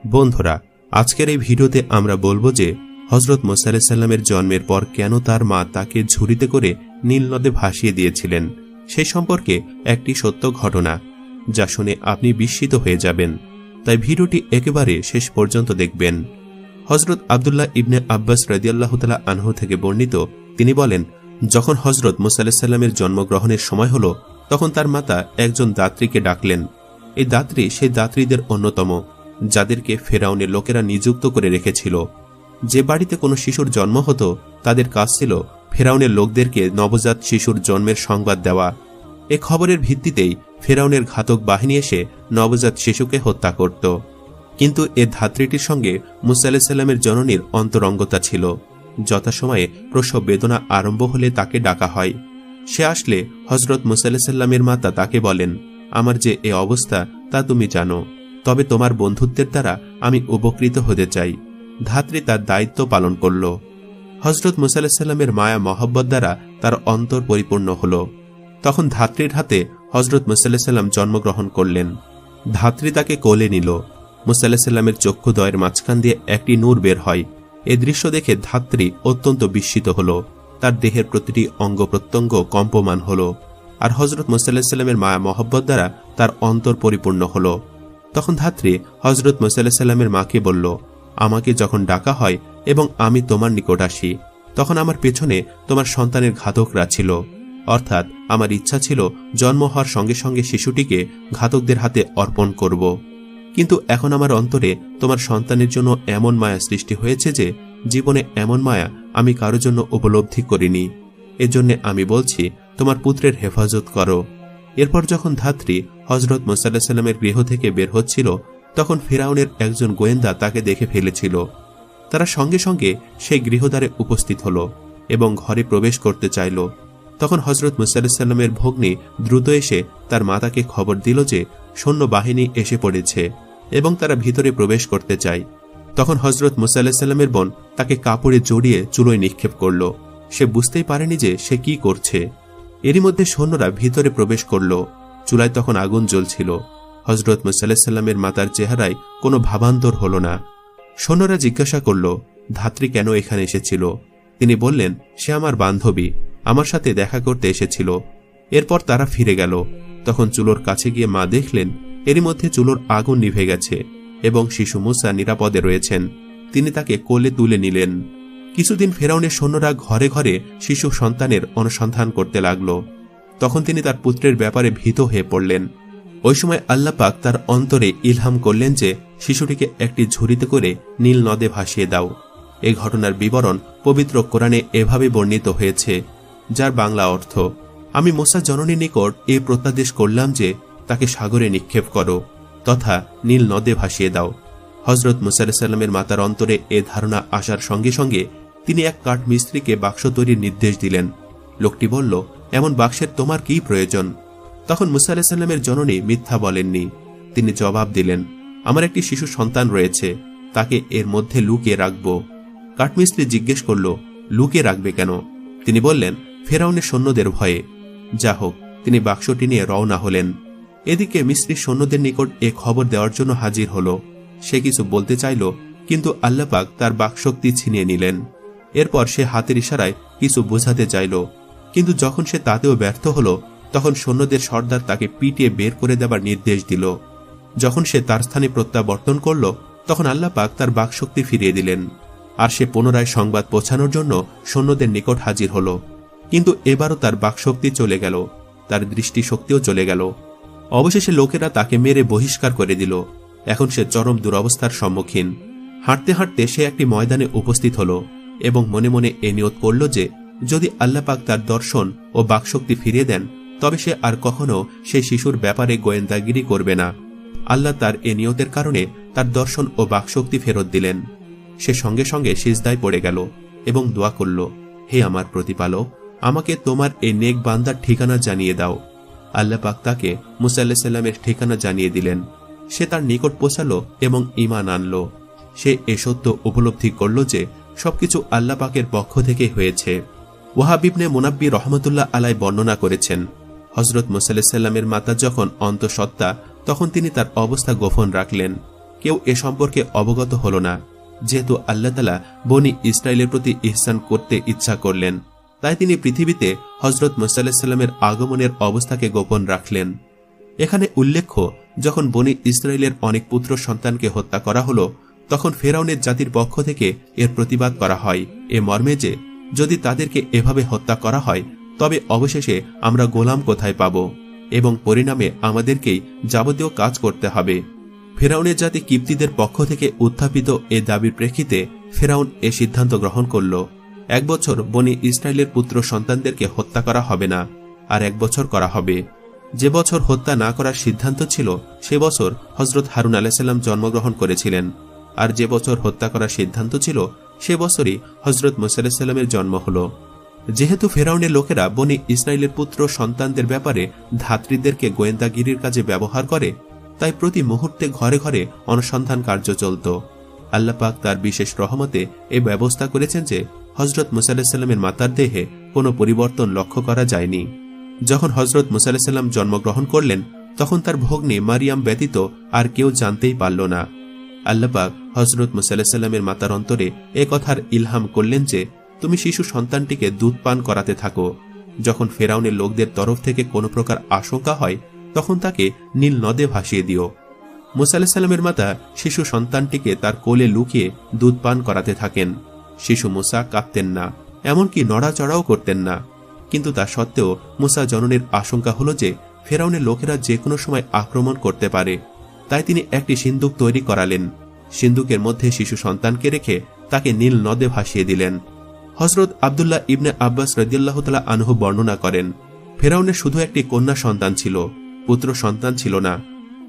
বন্ধুরা, আজকের এই ভিডিওতে আমরা বলবো যে হযরত মুসা আলাইহিস সালামের জন্মের পর কেন তার মা তাকে ঝুড়িতে করে নীল নদে ভাসিয়ে দিয়েছিলেন সেই সম্পর্কে একটি সত্য ঘটনা, যা শুনে আপনি বিস্মিত হয়ে যাবেন। তাই ভিডিওটি একেবারে শেষ পর্যন্ত দেখবেন। হযরত আব্দুল্লাহ ইবনে আব্বাস রাদিয়াল্লাহু তাআলা আনহু থেকে বর্ণিত, তিনি বলেন, যখন হযরত মুসা আলাইহিস সালামের জন্মগ্রহণের সময় হলো, তখন তার মাতা একজন দাত্রীকে ডাকলেন। এই দাত্রী সেই দাত্রীদের অন্যতম, যাদেরকে ফেরাউনের লোকেরা নিযুক্ত করে রেখেছিল। যে বাড়িতে কোনো শিশুর জন্ম হতো, তাদের কাজ ছিল ফেরাউনের লোকদেরকে নবজাত শিশুর জন্মের সংবাদ দেওয়া। এ খবরের ভিত্তিতেই ফেরাউনের ঘাতক বাহিনী এসে নবজাত শিশুকে হত্যা করত। কিন্তু এ ধাত্রীটির সঙ্গে মুসা আলাইহিস সালামের জননীর অন্তরঙ্গতা ছিল। যথাসময়ে প্রসব বেদনা আরম্ভ হলে তাকে ডাকা হয়। সে আসলে হযরত মুসা আলাইহিস সালামের মাতা তাকে বলেন, আমার যে এ অবস্থা তা তুমি জানো, তবে তোমার বন্ধুত্বের দ্বারা আমি উপকৃত হতে চাই। ধাত্রী তার দায়িত্ব পালন করল। হযরত মুসা আলাইহিস সালামের মায়া মহব্বত দ্বারা তার অন্তর পরিপূর্ণ হল। তখন ধাত্রীর হাতে হযরত মুসা আলাইহিস সালাম জন্মগ্রহণ করলেন। ধাত্রী তাকে কোলে নিল। মুসা আলাইহিস সালামের চক্ষুদ্বয়ের মাঝখান দিয়ে একটি নূর বের হয়। এ দৃশ্য দেখে ধাত্রী অত্যন্ত বিস্মিত হল। তার দেহের প্রতিটি অঙ্গ প্রত্যঙ্গ কম্পমান হল। আর হযরত মুসা আলাইহিস সালামের মায়া মহব্বত দ্বারা তার অন্তর পরিপূর্ণ হল। তখন ধাত্রী হযরত মুসা আলাইহিস সালামের মাকে বলল, আমাকে যখন ডাকা হয় এবং আমি তোমার নিকট আসি, তখন আমার পেছনে তোমার সন্তানের ঘাতকরা ছিল। অর্থাৎ আমার ইচ্ছা ছিল জন্ম হওয়ার সঙ্গে সঙ্গে শিশুটিকে ঘাতকদের হাতে অর্পণ করব। কিন্তু এখন আমার অন্তরে তোমার সন্তানের জন্য এমন মায়া সৃষ্টি হয়েছে যে জীবনে এমন মায়া আমি কারো জন্য উপলব্ধি করিনি। এজন্য আমি বলছি, তোমার পুত্রের হেফাজত করো। এরপর যখন ধাত্রী হযরত মুসা আলাইহিস সালামের গৃহ থেকে বের হচ্ছিল, তখন ফিরাউনের একজন গোয়েন্দা তাকে দেখে ফেলেছিল। তারা সঙ্গে সঙ্গে সেই গৃহদ্বারে উপস্থিত হল এবং ঘরে প্রবেশ করতে চাইল। তখন হযরত মুসা আলাইহিস সালামের ভগ্নী দ্রুত এসে তার মাতাকে খবর দিল যে সৈন্যবাহিনী এসে পড়েছে এবং তারা ভিতরে প্রবেশ করতে চায়। তখন হযরত মুসা আলাইহিস সালামের বোন তাকে কাপড়ে জড়িয়ে চুলোয় নিক্ষেপ করল। সে বুঝতেই পারেনি যে সে কি করছে। এরই মধ্যে সৈন্যরা ভিতরে প্রবেশ করল। চুলায় তখন আগুন জ্বলছিল। হযরত মুসা আলাইহিস সালামের মাতার চেহারায় কোনো ভাবান্তর হল না। সৈন্যরা জিজ্ঞাসা করল, ধাত্রী কেন এখানে এসেছিল? তিনি বললেন, সে আমার বান্ধবী, আমার সাথে দেখা করতে এসেছিল। এরপর তারা ফিরে গেল। তখন চুলোর কাছে গিয়ে মা দেখলেন এরই মধ্যে চুলোর আগুন নিভে গেছে এবং শিশু মুসা নিরাপদে রয়েছেন। তিনি তাকে কোলে তুলে নিলেন। কিছুদিন ফেরাউনের সৈন্যরা ঘরে ঘরে শিশু সন্তানের অনুসন্ধান করতে লাগল। তখন তিনি তার পুত্রের ব্যাপারে ভীত হয়ে পড়লেন। ওই সময় আল্লাহ পাক তার অন্তরে ইলহাম করলেন যে শিশুটিকে একটি ঝুড়িতে করে নীল নদে ভাসিয়ে দাও। এই ঘটনার বিবরণ পবিত্র কোরআনে এভাবে বর্ণিত হয়েছে, যার বাংলা অর্থ, আমি মুসা জননীর নিকট এ প্রত্যাদেশ করলাম যে তাকে সাগরে নিক্ষেপ করো তথা নীল নদে ভাসিয়ে দাও। হযরত মুসা আলাইহিস সালামের মাতার অন্তরে এ ধারণা আসার সঙ্গে সঙ্গে তিনি এক কাঠ মিস্ত্রিকে বাক্স তৈরির নির্দেশ দিলেন। লোকটি বলল, এমন বাক্সের তোমার কি প্রয়োজন? তখন মুসা আলাইহিস সালামের জননী মিথ্যা বলেননি। তিনি জবাব দিলেন, আমার একটি শিশু সন্তান রয়েছে, তাকে এর মধ্যে লুকিয়ে রাখব। কাঠমিস্ত্রি জিজ্ঞেস করল, লুকিয়ে রাখবে কেন? তিনি বললেন, ফেরাউনের সৈন্যদের ভয়ে। যা হোক, তিনি বাক্সটি নিয়ে রওনা হলেন। এদিকে মিস্ত্রি সৈন্যদের নিকট এ খবর দেওয়ার জন্য হাজির হল। সে কিছু বলতে চাইল, কিন্তু আল্লাহ পাক তার বাকশক্তি ছিনিয়ে নিলেন। এরপর সে হাতের ইশারায় কিছু বোঝাতে চাইল, কিন্তু যখন সে তাতেও ব্যর্থ হল, তখন সৈন্যদের সর্দার তাকে পিটিয়ে বের করে দেবার নির্দেশ দিল। যখন সে তার স্থানে প্রত্যাবর্তন করল, তখন আল্লাহ পাক তার বাকশক্তি ফিরিয়ে দিলেন। আর সে পুনরায় সংবাদ পৌঁছানোর জন্য সৈন্যদের নিকট হাজির হল। কিন্তু এবারও তার বাকশক্তি চলে গেল, তার দৃষ্টিশক্তিও চলে গেল। অবশেষে লোকেরা তাকে মেরে বহিষ্কার করে দিল। এখন সে চরম দুরবস্থার সম্মুখীন। হাঁটতে হাঁটতে সে একটি ময়দানে উপস্থিত হল এবং মনে মনে এ নিয়ত করল যে যদি আল্লাহ পাক তার দর্শন ও বাকশক্তি ফিরিয়ে দেন, তবে সে আর কখনো সেই শিশুর ব্যাপারে গোয়েন্দাগিরি করবে না। আল্লাহ তার এ নিয়তের কারণে তার দর্শন ও বাকশক্তি ফেরত দিলেন। সে সঙ্গে সঙ্গে সিজদায় পড়ে গেল এবং দোয়া করল, হে আমার প্রতিপালক, আমাকে তোমার এই নেক বান্দার ঠিকানা জানিয়ে দাও। আল্লাহ পাক তাকে মুসা আলাইহিস সালামের ঠিকানা জানিয়ে দিলেন। সে তার নিকট পৌঁছালো এবং ঈমান আনল। সে এ সত্য উপলব্ধি করল যে সবকিছু আল্লাহ পাকের পক্ষ থেকে হয়েছে। ওয়াহাব ইবনে মুনাব্বি রহমতুল্লাহ আলাই বর্ণনা করেছেন, হযরত মুসা আলাইহিস সালামের মাতা যখন অন্তঃসত্ত্বা, তখন তিনি তার অবস্থা গোপন রাখলেন। কেউ এ সম্পর্কে অবগত হল না। যেহেতু আল্লাহ তাআলা বনি ইসরায়েলের প্রতি ইহসান করতে ইচ্ছা করলেন, তাই তিনি পৃথিবীতে হযরত মুসা আলাইহিস সালামের আগমনের অবস্থাকে গোপন রাখলেন। এখানে উল্লেখ্য, যখন বনি ইসরায়েলের অনেক পুত্র সন্তানকে হত্যা করা হল, তখন ফেরাউনের জাতির পক্ষ থেকে এর প্রতিবাদ করা হয় এ মর্মে যে, যদি তাদেরকে এভাবে হত্যা করা হয় তবে অবশেষে আমরা গোলাম কোথায় পাব এবং পরিণামে আমাদেরকেই যাবতীয় কাজ করতে হবে। ফেরাউনের জাতি কিপ্তিদের পক্ষ থেকে উত্থাপিত এ দাবির প্রেক্ষিতে ফেরাউন এ সিদ্ধান্ত গ্রহণ করল, 1 বছর বনি ইসরায়েলের পুত্র সন্তানদেরকে হত্যা করা হবে না, আর 1 বছর করা হবে। যে বছর হত্যা না করার সিদ্ধান্ত ছিল সে বছর হযরত হারুন আলাইহিস সালাম জন্মগ্রহণ করেছিলেন, আর যে বছর হত্যা করার সিদ্ধান্ত ছিল সে বছরই হযরত মুসা আলাইহিস সালামের জন্ম হল। যেহেতু ফেরাউনের লোকেরা বনি ইসরায়েলের পুত্র সন্তানদের ব্যাপারে ধাত্রীদেরকে গোয়েন্দাগিরির কাজে ব্যবহার করে, তাই প্রতি মুহূর্তে ঘরে ঘরে অনুসন্ধান কার্য চলত। আল্লাহ পাক তার বিশেষ রহমতে এই ব্যবস্থা করেছেন যে হযরত মুসা আলাইহিস সালামের মাতার দেহে কোনো পরিবর্তন লক্ষ্য করা যায়নি। যখন হযরত মুসা আলাইহিস সালাম জন্মগ্রহণ করলেন, তখন তার ভগ্নী মারিয়াম ব্যতীত আর কেউ জানতেই পারল না। আল্লাহ পাক হযরত মুসা আলাইহিস সালামের মাতার অন্তরে এ কথার ইলহাম করলেন যে, তুমি শিশু সন্তানটিকে দুধ পান করাতে থাকো। যখন ফেরাউনের লোকদের তরফ থেকে কোনো প্রকার আশঙ্কা হয়, তখন তাকে নীল নদে ভাসিয়ে দিও। মুসা আলাইহিস সালামের মাতা শিশু সন্তানটিকে তার কোলে লুকিয়ে দুধ পান করাতে থাকেন। শিশু মুসা কাঁদতেন না, এমনকি নড়াচড়াও করতেন না। কিন্তু তা সত্ত্বেও মুসা জননীর আশঙ্কা হল যে ফেরাউনের লোকেরা যে কোনো সময় আক্রমণ করতে পারে, তাই তিনি একটি সিন্দুক তৈরি করালেন। সিন্দুকের মধ্যে শিশু সন্তানকে রেখে তাকে নীল নদে ভাসিয়ে দিলেন। হযরত আব্দুল্লাহ ইবনে আব্বাস রাদিয়াল্লাহু তাআলা আনহু বর্ণনা করেন, ফেরাউনের শুধু একটি কন্যা সন্তান ছিল, পুত্র সন্তান ছিল না।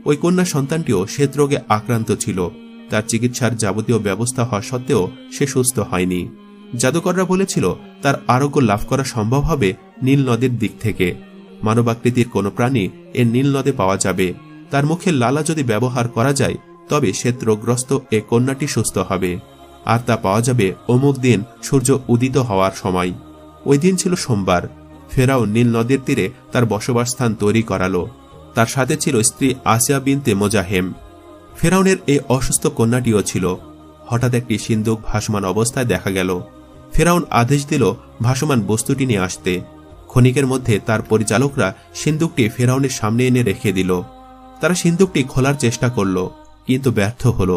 ওই কন্যা সন্তানটিও শ্বেতরোগে আক্রান্ত ছিল। তার চিকিৎসার যাবতীয় ব্যবস্থা হওয়া সত্ত্বেও সে সুস্থ হয়নি। জাদুকররা বলেছিল তার আরোগ্য লাভ করা সম্ভব হবে নীল নদের দিক থেকে। মানবাকৃতির কোনো প্রাণী এ নীল নদে পাওয়া যাবে, তার মুখে লালা যদি ব্যবহার করা যায় তবে শ্বেতরোগগ্রস্ত এ কন্যাটি সুস্থ হবে, আর তা পাওয়া যাবে অমুক দিন সূর্য উদিত হওয়ার সময়। ওই দিন ছিল সোমবার। ফেরাউন নীল নদের তীরে তার বসবাসস্থান তৈরি করালো। তার সাথে ছিল স্ত্রী আসিয়া বিনতে মোজাহেম। ফেরাউনের এই অসুস্থ কন্যাটিও ছিল। হঠাৎ একটি সিন্দুক ভাসমান অবস্থায় দেখা গেল। ফেরাউন আদেশ দিল ভাসমান বস্তুটি নিয়ে আসতে। ক্ষণিকের মধ্যে তার পরিচালকরা সিন্দুকটি ফেরাউনের সামনে এনে রেখে দিল। তারা সিন্দুকটি খোলার চেষ্টা করল, কিন্তু ব্যর্থ হল।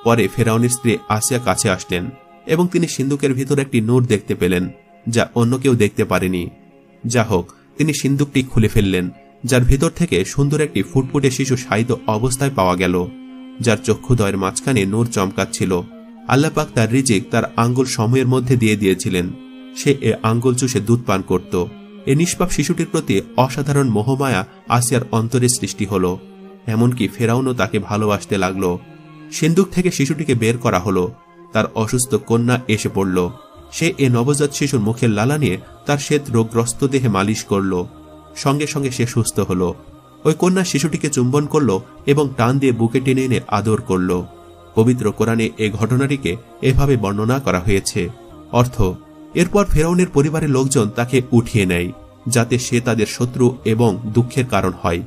পরে ফেরাউনের স্ত্রী আসিয়া কাছে আসলেন এবং তিনি সিন্দুকের ভিতর একটি নূর দেখতে পেলেন, যা অন্য কেউ দেখতে পারেনি। যা হোক, তিনি সিন্দুকটি খুলে ফেললেন, যার ভিতর থেকে সুন্দর একটি ফুটফুটে শিশু শায়িত অবস্থায় পাওয়া গেল, যার চক্ষুদ্বয়ের মাঝখানে নূর চমকাচ্ছিল। আল্লাহ পাক তার রিজিক তার আঙ্গুল সময়ের মধ্যে দিয়ে দিয়েছিলেন। সে এ আঙ্গুল চুষে দুধ পান করত। এ নিষ্পাপ শিশুটির প্রতি অসাধারণ মোহমায়া আসিয়ার অন্তরে সৃষ্টি হল। এমনকি ফেরাউনও তাকে ভালোবাসতে লাগল। সিন্দুক থেকে শিশুটিকে বের করা হল। তার অসুস্থ কন্যা এসে পড়ল। সে এ নবজাত শিশুর মুখের লালা নিয়ে তার শ্বেত রোগগ্রস্ত দেহে মালিশ করল। সঙ্গে সঙ্গে সে সুস্থ হল। ওই কন্যা শিশুটিকে চুম্বন করল এবং টান দিয়ে বুকে টেনে এনে আদর করল। পবিত্র কোরআনে এ ঘটনাটিকে এভাবে বর্ণনা করা হয়েছে। অর্থ, এরপর ফেরাউনের পরিবারের লোকজন তাকে উঠিয়ে নেয়, যাতে সে তাদের শত্রু এবং দুঃখের কারণ হয়।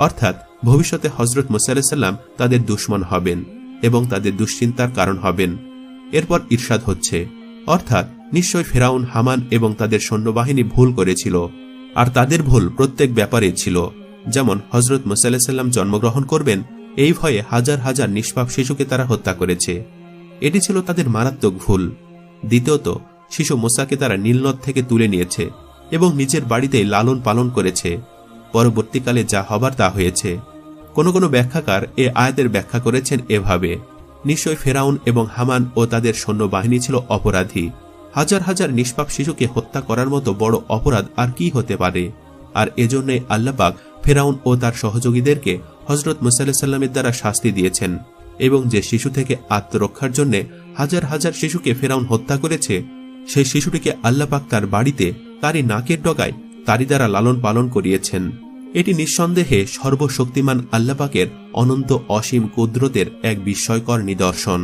অর্থাৎ ভবিষ্যতে হযরত মুসা আলাইহিস সালাম তাদের দুশমন হবেন এবং তাদের দুশ্চিন্তার কারণ হবেন। এরপর ইরশাদ হচ্ছে, অর্থাৎ নিশ্চয় ফেরাউন, হামান এবং তাদের সৈন্যবাহিনী ভুল করেছিল, আর তাদের ভুল প্রত্যেক ব্যাপারে ছিল। যেমন হযরত মুসা আলাইহিস সালাম জন্মগ্রহণ করবেন এই ভয়ে হাজার হাজার নিষ্পাপ শিশুকে তারা হত্যা করেছে। এটি ছিল তাদের মারাত্মক ভুল। দ্বিতীয়ত, শিশু মুসাকে তারা নীলনদ থেকে তুলে নিয়েছে এবং নিজের বাড়িতেই লালন পালন করেছে। পরবর্তীকালে যা হবার তা হয়েছে। কোন কোন ব্যাখ্যাকার এ আয়াতের ব্যাখ্যা করেছেন এভাবে, নিশ্চয় ফেরাউন এবং হামান ও তাদের সৈন্যবাহিনী ছিল অপরাধী। হাজার হাজার নিষ্পাপ শিশুকে হত্যা করার মতো বড় অপরাধ আর কি হতে পারে। আর এজন্যই আল্লাহ পাক ফেরাউন ও তার সহযোগীদেরকে হযরত মুসা আলাইহিস সালামের দ্বারা শাস্তি দিয়েছেন, এবং যে শিশু থেকে আত্মরক্ষার জন্য হাজার হাজার শিশুকে ফেরাউন হত্যা করেছে, সেই শিশুটিকে আল্লাহ পাক তার বাড়িতে তারই নাকের ডগায় তারই দ্বারা লালন পালন করিয়েছেন। এটি নিঃসন্দেহে সর্বশক্তিমান আল্লাহ পাকের অনন্ত অসীম কুদরতের এক বিস্ময়কর নিদর্শন।